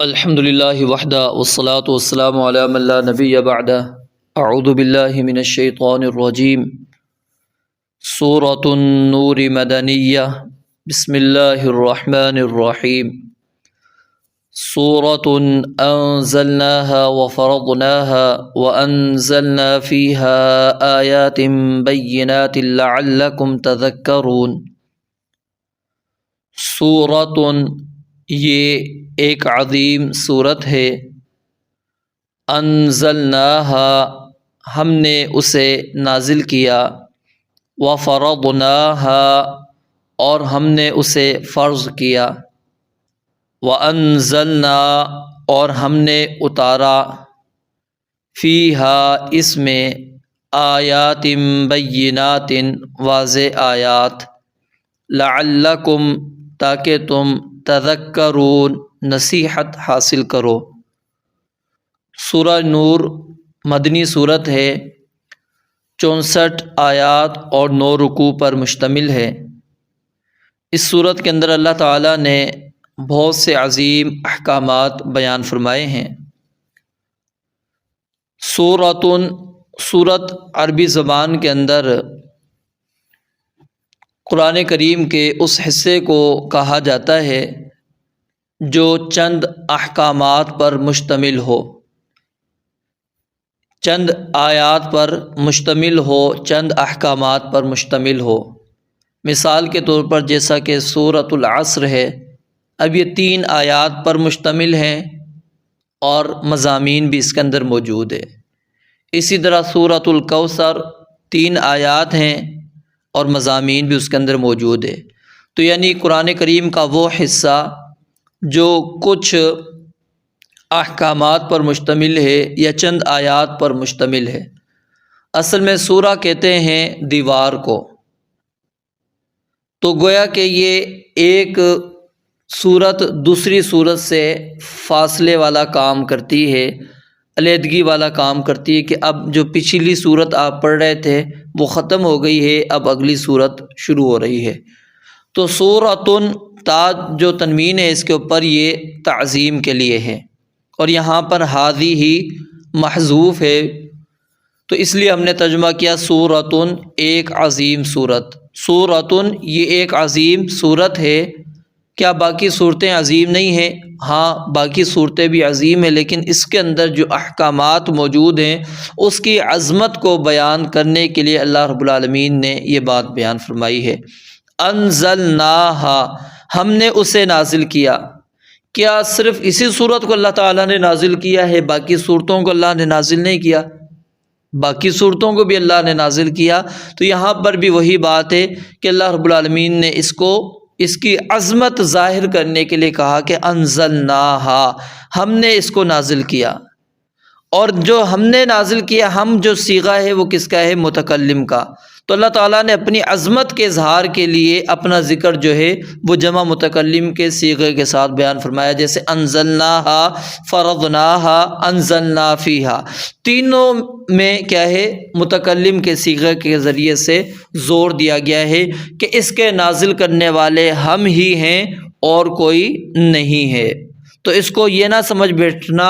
الحمد للہ وحدہ والصلاة والسلام علی من لا نبی بعدہ اعوذ باللہ من الشیطان الرجیم سورۃ النور مدنیہ بسم اللہ الرحمن الرحیم سورۃ انزلناها وفرضناها وانزلنا فیها آیات بینات لعلکم تذکرون۔ سورۃ، یہ ایک عظیم صورت ہے، انزلناہا، ہم نے اسے نازل کیا، وفرضناہا، اور ہم نے اسے فرض کیا، وانزلنا، اور ہم نے اتارا، فیہا، اس میں، آیات بینات، واضح آیات، لعلکم، تاکہ تم تذکرون، نصیحت حاصل کرو۔ سورہ نور مدنی صورت ہے، 64 آیات اور 9 رکوع پر مشتمل ہے۔ اس صورت کے اندر اللہ تعالیٰ نے بہت سے عظیم احکامات بیان فرمائے ہیں۔ سورت عربی زبان کے اندر قرآن کریم کے اس حصے کو کہا جاتا ہے جو چند احکامات پر مشتمل ہو، چند آیات پر مشتمل ہو، چند احکامات پر مشتمل ہو۔ مثال کے طور پر جیسا کہ سورۃ العصر ہے، اب یہ 3 آیات پر مشتمل ہیں اور مضامین بھی اس کے اندر موجود ہے۔ اسی طرح سورۃ الکوثر 3 آیات ہیں اور مضامین بھی اس کے اندر موجود ہے۔ تو یعنی قرآن کریم کا وہ حصہ جو کچھ احکامات پر مشتمل ہے یا چند آیات پر مشتمل ہے۔ اصل میں سورہ کہتے ہیں دیوار کو، تو گویا کہ یہ ایک سورت دوسری سورت سے فاصلے والا کام کرتی ہے، علیحدگی والا کام کرتی ہے کہ اب جو پچھلی سورت آپ پڑھ رہے تھے وہ ختم ہو گئی ہے، اب اگلی سورت شروع ہو رہی ہے۔ تو سورۃن، تا جو تنوین ہے اس کے اوپر، یہ تعظیم کے لیے ہے، اور یہاں پر ہذی ہی محذوف ہے، تو اس لیے ہم نے ترجمہ کیا سورۃن، ایک عظیم صورت۔ سورۃن، یہ ایک عظیم صورت ہے۔ کیا باقی صورتیں عظیم نہیں ہیں؟ ہاں، باقی صورتیں بھی عظیم ہیں، لیکن اس کے اندر جو احکامات موجود ہیں اس کی عظمت کو بیان کرنے کے لیے اللہ رب العالمین نے یہ بات بیان فرمائی ہے۔ انزلناہا، ہم نے اسے نازل کیا۔ کیا صرف اسی صورت کو اللہ تعالیٰ نے نازل کیا ہے، باقی صورتوں کو اللہ نے نازل نہیں کیا؟ باقی صورتوں کو بھی اللہ نے نازل کیا۔ تو یہاں پر بھی وہی بات ہے کہ اللہ رب العالمین نے اس کی عظمت ظاہر کرنے کے لیے کہا کہ انزلناہا، ہم نے اس کو نازل کیا۔ اور جو ہم نے نازل کیا، ہم جو صیغہ ہے وہ کس کا ہے؟ متکلم کا۔ تو اللہ تعالیٰ نے اپنی عظمت کے اظہار کے لیے اپنا ذکر جو ہے وہ جمع متکلم کے صیغے کے ساتھ بیان فرمایا، جیسے انزلناہا، فرضناہا، انزلنا فیہا۔ تینوں میں کیا ہے؟ متکلم کے صیغے کے ذریعے سے زور دیا گیا ہے کہ اس کے نازل کرنے والے ہم ہی ہیں اور کوئی نہیں ہے۔ تو اس کو یہ نہ سمجھ بیٹھنا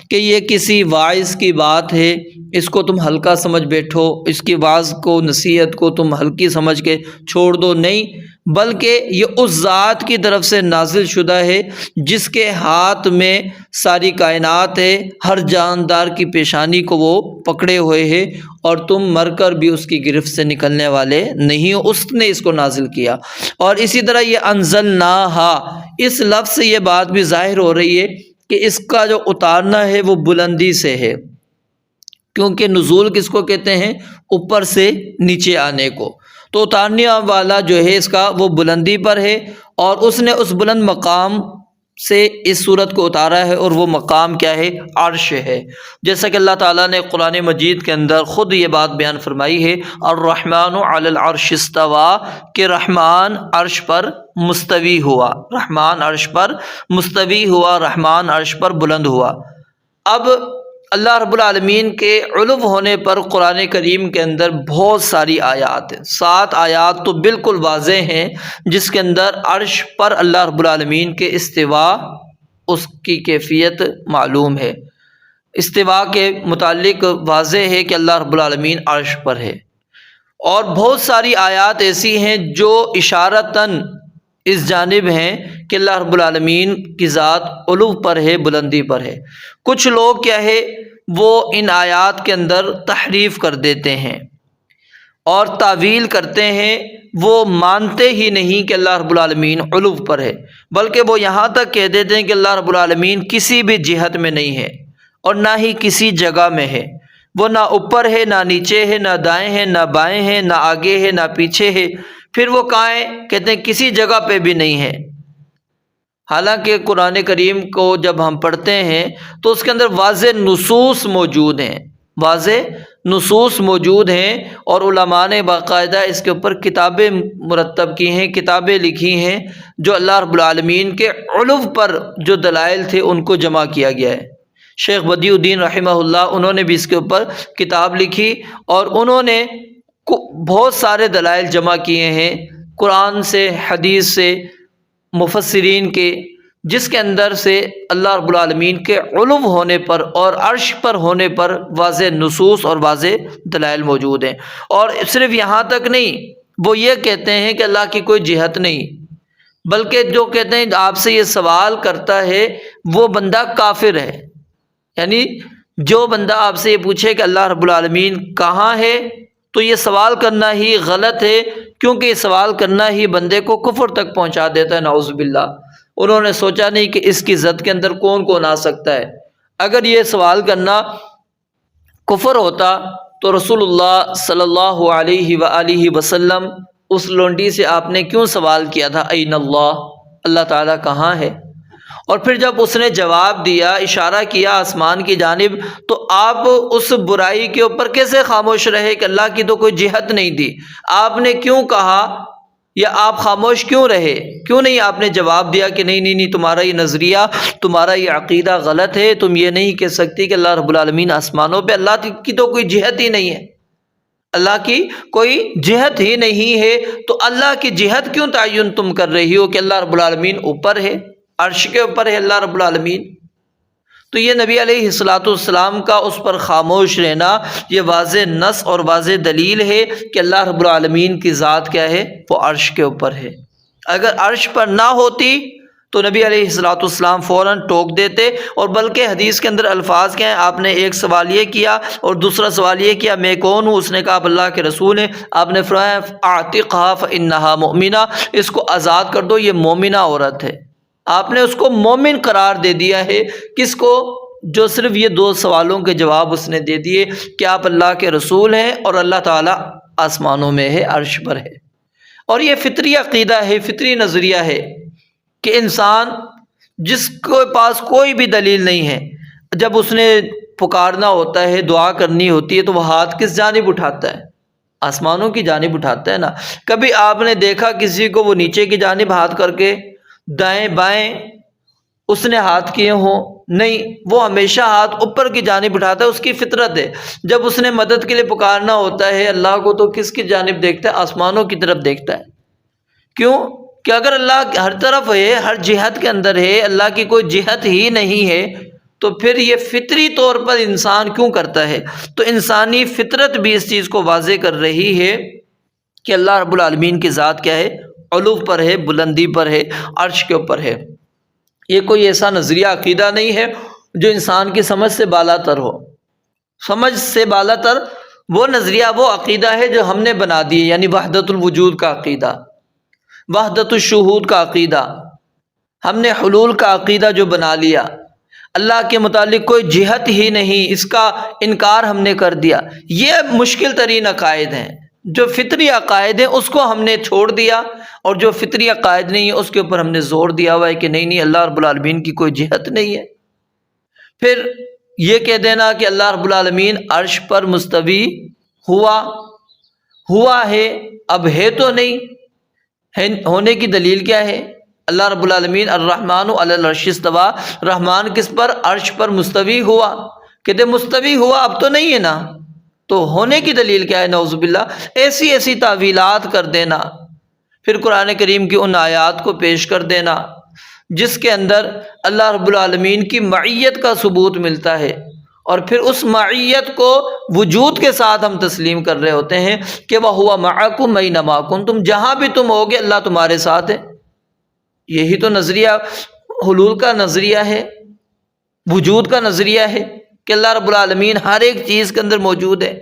کہ یہ کسی واعظ کی بات ہے، اس کو تم ہلکا سمجھ بیٹھو، اس کی واعظ کو، نصیحت کو تم ہلکی سمجھ کے چھوڑ دو، نہیں، بلکہ یہ اس ذات کی طرف سے نازل شدہ ہے جس کے ہاتھ میں ساری کائنات ہے، ہر جاندار کی پیشانی کو وہ پکڑے ہوئے ہے، اور تم مر کر بھی اس کی گرفت سے نکلنے والے نہیں ہو، اس نے اس کو نازل کیا۔ اور اسی طرح یہ انزلناہا، اس لفظ سے یہ بات بھی ظاہر ہو رہی ہے کہ اس کا جو اتارنا ہے وہ بلندی سے ہے، کیونکہ نزول کس کو کہتے ہیں؟ اوپر سے نیچے آنے کو۔ تو اتارنے والا جو ہے اس کا وہ بلندی پر ہے، اور اس نے اس بلند مقام سے اس صورت کو اتارا ہے، اور وہ مقام کیا ہے؟ عرش ہے۔ جیسا کہ اللہ تعالیٰ نے قرآن مجید کے اندر خود یہ بات بیان فرمائی ہے، الرحمن علی العرش استویٰ، کہ رحمان عرش پر مستوی ہوا، رحمان عرش پر مستوی ہوا، رحمان عرش پر بلند ہوا۔ اب اللہ رب العالمین کے علو ہونے پر قرآن کریم کے اندر بہت ساری آیات ہیں، 7 آیات تو بالکل واضح ہیں جس کے اندر عرش پر اللہ رب العالمین کے استواء اس کی کیفیت معلوم ہے۔ استوا کے متعلق واضح ہے کہ اللہ رب العالمین عرش پر ہے، اور بہت ساری آیات ایسی ہیں جو اشارتاً اس جانب ہیں کہ اللہ رب العالمین کی ذات علو پر ہے، بلندی پر ہے۔ کچھ لوگ کیا ہے وہ ان آیات کے اندر تحریف کر دیتے ہیں اور تعویل کرتے ہیں، وہ مانتے ہی نہیں کہ اللہ رب العالمین علو پر ہے، بلکہ وہ یہاں تک کہہ دیتے ہیں کہ اللہ رب العالمین کسی بھی جہت میں نہیں ہے اور نہ ہی کسی جگہ میں ہے، وہ نہ اوپر ہے نہ نیچے ہے، نہ دائیں ہے نہ بائیں ہے، نہ آگے ہے نہ پیچھے ہے۔ پھر وہ کہاں ہے؟ کہتے ہیں کسی جگہ پہ بھی نہیں ہے۔ حالانکہ قرآن کریم کو جب ہم پڑھتے ہیں تو اس کے اندر واضح نصوص موجود ہیں، واضح نصوص موجود ہیں، اور علماء نے باقاعدہ اس کے اوپر کتابیں مرتب کی ہیں، کتابیں لکھی ہیں، جو اللہ رب العالمین کے علو پر جو دلائل تھے ان کو جمع کیا گیا ہے۔ شیخ بدیع الدین رحمہ اللہ انہوں نے بھی اس کے اوپر کتاب لکھی، اور انہوں نے بہت سارے دلائل جمع کیے ہیں قرآن سے، حدیث سے، مفسرین کے، جس کے اندر سے اللہ رب العالمین کے علو ہونے پر اور عرش پر ہونے پر واضح نصوص اور واضح دلائل موجود ہیں۔ اور صرف یہاں تک نہیں، وہ یہ کہتے ہیں کہ اللہ کی کوئی جہت نہیں، بلکہ جو کہتے ہیں آپ سے یہ سوال کرتا ہے وہ بندہ کافر ہے۔ یعنی جو بندہ آپ سے یہ پوچھے کہ اللہ رب العالمین کہاں ہے، تو یہ سوال کرنا ہی غلط ہے، کیونکہ یہ سوال کرنا ہی بندے کو کفر تک پہنچا دیتا ہے، نعوذ باللہ۔ انہوں نے سوچا نہیں کہ اس کی ضد کے اندر کون کون آ سکتا ہے۔ اگر یہ سوال کرنا کفر ہوتا تو رسول اللہ صلی اللہ علیہ وآلہ وسلم اس لونڈی سے آپ نے کیوں سوال کیا تھا این اللہ، اللہ تعالیٰ کہاں ہے؟ اور پھر جب اس نے جواب دیا، اشارہ کیا آسمان کی جانب، تو آپ اس برائی کے اوپر کیسے خاموش رہے کہ اللہ کی تو کوئی جہت نہیں تھی؟ آپ نے کیوں کہا، یا آپ خاموش کیوں رہے؟ کیوں نہیں آپ نے جواب دیا کہ نہیں نہیں نہیں، تمہارا یہ نظریہ، تمہارا یہ عقیدہ غلط ہے، تم یہ نہیں کہہ سکتی کہ اللہ رب العالمین آسمانوں پہ، اللہ کی تو کوئی جہت ہی نہیں ہے، اللہ کی کوئی جہت ہی نہیں ہے، تو اللہ کی جہت کیوں تعین تم کر رہی ہو کہ اللہ رب العالمین اوپر ہے، عرش کے اوپر ہے اللہ رب العالمین؟ تو یہ نبی علیہ الصلاۃ والسلام کا اس پر خاموش رہنا، یہ واضح نص اور واضح دلیل ہے کہ اللہ رب العالمین کی ذات کیا ہے؟ وہ عرش کے اوپر ہے۔ اگر عرش پر نہ ہوتی تو نبی علیہ الصلاۃ والسلام فوراً ٹوک دیتے، اور بلکہ حدیث کے اندر الفاظ کیا ہیں؟ آپ نے ایک سوال یہ کیا اور دوسرا سوال یہ کیا میں کون ہوں؟ اس نے کہا آپ اللہ کے رسول ہیں۔ آپ نے فرمایا اعتقھا فانھا مؤمنہ، اس کو آزاد کر دو، یہ مومنہ عورت ہے۔ آپ نے اس کو مومن قرار دے دیا ہے۔ کس کو؟ جو صرف یہ دو سوالوں کے جواب اس نے دے دیے کہ آپ اللہ کے رسول ہیں اور اللہ تعالیٰ آسمانوں میں ہے، عرش پر ہے۔ اور یہ فطری عقیدہ ہے، فطری نظریہ ہے کہ انسان جس کے پاس کوئی بھی دلیل نہیں ہے، جب اس نے پکارنا ہوتا ہے، دعا کرنی ہوتی ہے، تو وہ ہاتھ کس جانب اٹھاتا ہے؟ آسمانوں کی جانب اٹھاتا ہے نا۔ کبھی آپ نے دیکھا کسی کو وہ نیچے کی جانب ہاتھ کر کے دائیں بائیں اس نے ہاتھ کیے ہوں؟ نہیں، وہ ہمیشہ ہاتھ اوپر کی جانب اٹھاتا ہے، اس کی فطرت ہے۔ جب اس نے مدد کے لیے پکارنا ہوتا ہے اللہ کو، تو کس کی جانب دیکھتا ہے؟ آسمانوں کی طرف دیکھتا ہے۔ کیوں؟ کہ اگر اللہ ہر طرف ہے، ہر جہت کے اندر ہے، اللہ کی کوئی جہت ہی نہیں ہے، تو پھر یہ فطری طور پر انسان کیوں کرتا ہے؟ تو انسانی فطرت بھی اس چیز کو واضح کر رہی ہے کہ اللہ رب العالمین کی ذات کیا ہے؟ علو پر ہے، بلندی پر ہے، عرش کے اوپر ہے۔ یہ کوئی ایسا نظریہ عقیدہ نہیں ہے جو انسان کی سمجھ سے بالا تر ہو۔ سمجھ سے بالا تر وہ نظریہ، وہ عقیدہ ہے جو ہم نے بنا دی، یعنی وحدت الوجود کا عقیدہ، وحدت الشہود کا عقیدہ، ہم نے حلول کا عقیدہ جو بنا لیا، اللہ کے متعلق کوئی جہت ہی نہیں، اس کا انکار ہم نے کر دیا۔ یہ مشکل ترین عقائد ہیں۔ جو فطری عقائد ہیں اس کو ہم نے چھوڑ دیا، اور جو فطری عقائد نہیں ہے اس کے اوپر ہم نے زور دیا ہوا ہے کہ نہیں نہیں، اللہ رب العالمین کی کوئی جہت نہیں ہے۔ پھر یہ کہہ دینا کہ اللہ رب العالمین عرش پر مستوی ہوا ہے، اب ہے تو نہیں ہے، ہونے کی دلیل کیا ہے؟ اللہ رب العالمین الرحمن علی العرش استویٰ، رحمان کس پر؟ عرش پر مستوی ہوا۔ کہتے مستوی ہوا، اب تو نہیں ہے نا، تو ہونے کی دلیل کیا ہے؟ نعوذ باللہ، ایسی ایسی تعویلات کر دینا، پھر قرآن کریم کی ان آیات کو پیش کر دینا جس کے اندر اللہ رب العالمین کی معیت کا ثبوت ملتا ہے، اور پھر اس معیت کو وجود کے ساتھ ہم تسلیم کر رہے ہوتے ہیں کہ وَهُوَ مَعَكُمْ أَيْنَمَا كُنتُم، جہاں بھی تم ہوگے اللہ تمہارے ساتھ ہے۔ یہی تو نظریہ حلول کا نظریہ ہے، وجود کا نظریہ ہے کہ اللہ رب العالمین ہر ایک چیز کے اندر موجود ہے،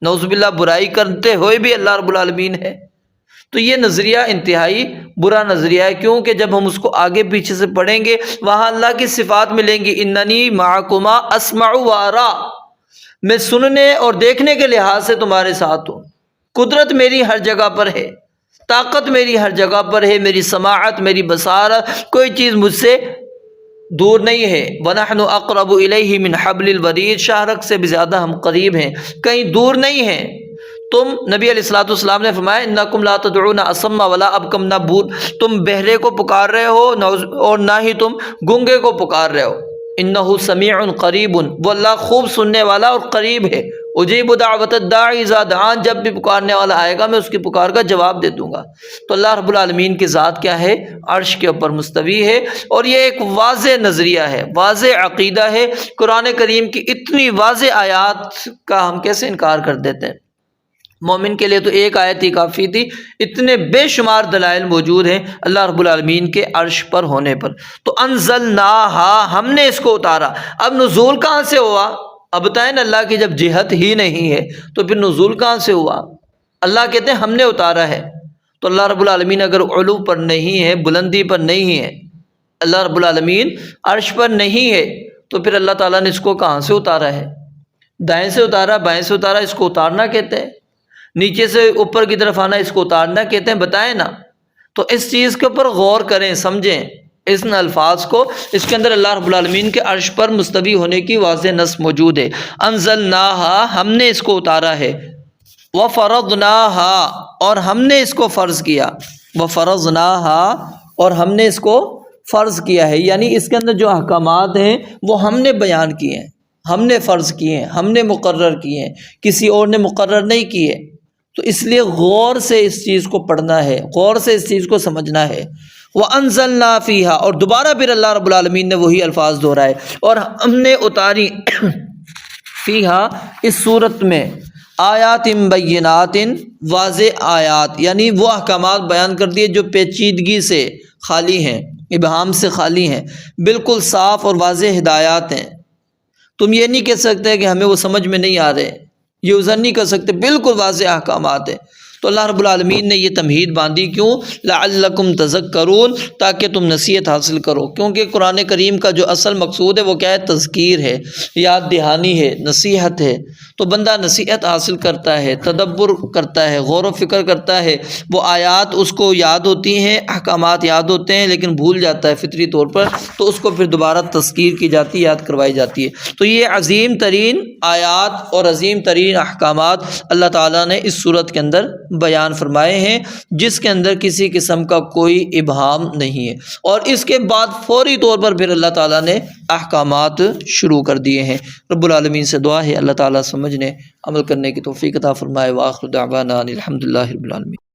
نعوذ باللہ برائی کرتے ہوئے بھی اللہ رب العالمین ہے۔ تو یہ نظریہ انتہائی برا نظریہ ہے، کیونکہ جب ہم اس کو آگے پیچھے سے پڑھیں گے وہاں اللہ کی صفات ملیں گی، اننی معکما اسمع و ارا، میں سننے اور دیکھنے کے لحاظ سے تمہارے ساتھ ہوں، قدرت میری ہر جگہ پر ہے، طاقت میری ہر جگہ پر ہے، میری سماعت، میری بصارت، کوئی چیز مجھ سے دور نہیں ہے۔ وَنَحْنُ أَقْرَبُ إِلَيْهِ مِنْ حَبْلِ الْوَرِيدِ، شاہرگ سے بھی زیادہ ہم قریب ہیں، کہیں دور نہیں ہیں۔ تم نبی علیہ الصلوۃ والسلام نے فرمایا انکم لا تدعون اصم ولا ابکم، نہ تم بہرے کو پکار رہے ہو اور نہ ہی تم گونگے کو پکار رہے ہو۔ انہ سمیع قریب، وہ اللہ خوب سننے والا اور قریب ہے۔ اجیب دعوت الداعی اذا دعان، جب بھی پکارنے والا آئے گا میں اس کی پکار کا جواب دے دوں گا۔ تو اللہ رب العالمین کی ذات کیا ہے؟ عرش کے اوپر مستوی ہے، اور یہ ایک واضح نظریہ ہے، واضح عقیدہ ہے۔ قرآن کریم کی اتنی واضح آیات کا ہم کیسے انکار کر دیتے ہیں؟ مومن کے لیے تو ایک آیت ہی کافی تھی، اتنے بے شمار دلائل موجود ہیں اللہ رب العالمین کے عرش پر ہونے پر۔ تو انزلناہا، ہم نے اس کو اتارا۔ اب نزول کہاں سے ہوا؟ اب بتائیں نا، اللہ کی جب جہت ہی نہیں ہے تو پھر نزول کہاں سے ہوا؟ اللہ کہتے ہیں ہم نے اتارا ہے۔ تو اللہ رب العالمین اگر علو پر نہیں ہے، بلندی پر نہیں ہے، اللہ رب العالمین عرش پر نہیں ہے، تو پھر اللہ تعالیٰ نے اس کو کہاں سے اتارا ہے؟ دائیں سے اتارا، بائیں سے اتارا، اس کو اتارنا کہتے ہیں؟ نیچے سے اوپر کی طرف آنا اس کو اتارنا کہتے ہیں؟ بتائیں نا۔ تو اس چیز کے اوپر غور کریں، سمجھیں ان الفاظ کو۔ اس کے اندر اللہ رب العالمین کے عرش پر مستوی ہونے کی واضح نص موجود ہے۔ انزلناہا، ہم نے اس کو اتارا ہے۔ وفرضناہا، اور ہم نے اس کو فرض کیا۔ وفرضناہا، اور ہم نے اس کو فرض کیا ہے، یعنی اس کے اندر جو احکامات ہیں وہ ہم نے بیان کیے ہیں، ہم نے فرض کیے ہیں، ہم نے مقرر کیے ہیں، کسی اور نے مقرر نہیں کیے۔ تو اس لیے غور سے اس چیز کو پڑھنا ہے، غور سے اس چیز کو سمجھنا ہے۔ وَأَنزَلْنَا فِيهَا، اور دوبارہ پھر اللہ رب العالمین نے وہی الفاظ دہرائے، اور ہم نے اتاری فیہا، اس صورت میں، آیات بینات، واضح آیات، یعنی وہ احکامات بیان کر دیے جو پیچیدگی سے خالی ہیں، ابہام سے خالی ہیں، بالکل صاف اور واضح ہدایات ہیں۔ تم یہ نہیں کہہ سکتے کہ ہمیں وہ سمجھ میں نہیں آ رہے، یہ عذر نہیں کر سکتے، بالکل واضح احکامات ہیں۔ تو اللہ رب العالمین نے یہ تمہید باندھی، کیوں؟ لعلکم تذکرون، تاکہ تم نصیحت حاصل کرو، کیونکہ قرآن کریم کا جو اصل مقصود ہے وہ کیا ہے؟ تذکیر ہے، یاد دہانی ہے، نصیحت ہے۔ تو بندہ نصیحت حاصل کرتا ہے، تدبر کرتا ہے، غور و فکر کرتا ہے، وہ آیات اس کو یاد ہوتی ہیں، احکامات یاد ہوتے ہیں، لیکن بھول جاتا ہے فطری طور پر، تو اس کو پھر دوبارہ تذکیر کی جاتی ہے، یاد کروائی جاتی ہے۔ تو یہ عظیم ترین آیات اور عظیم ترین احکامات اللہ تعالیٰ نے اس صورت کے اندر بیان فرمائے ہیں، جس کے اندر کسی قسم کا کوئی ابہام نہیں ہے، اور اس کے بعد فوری طور پر پھر اللہ تعالیٰ نے احکامات شروع کر دیے ہیں۔ رب العالمین سے دعا ہے اللہ تعالیٰ سمجھنے عمل کرنے کی توفیق عطا فرمائے۔ وآخر دعوانا الحمدللہ رب العالمین۔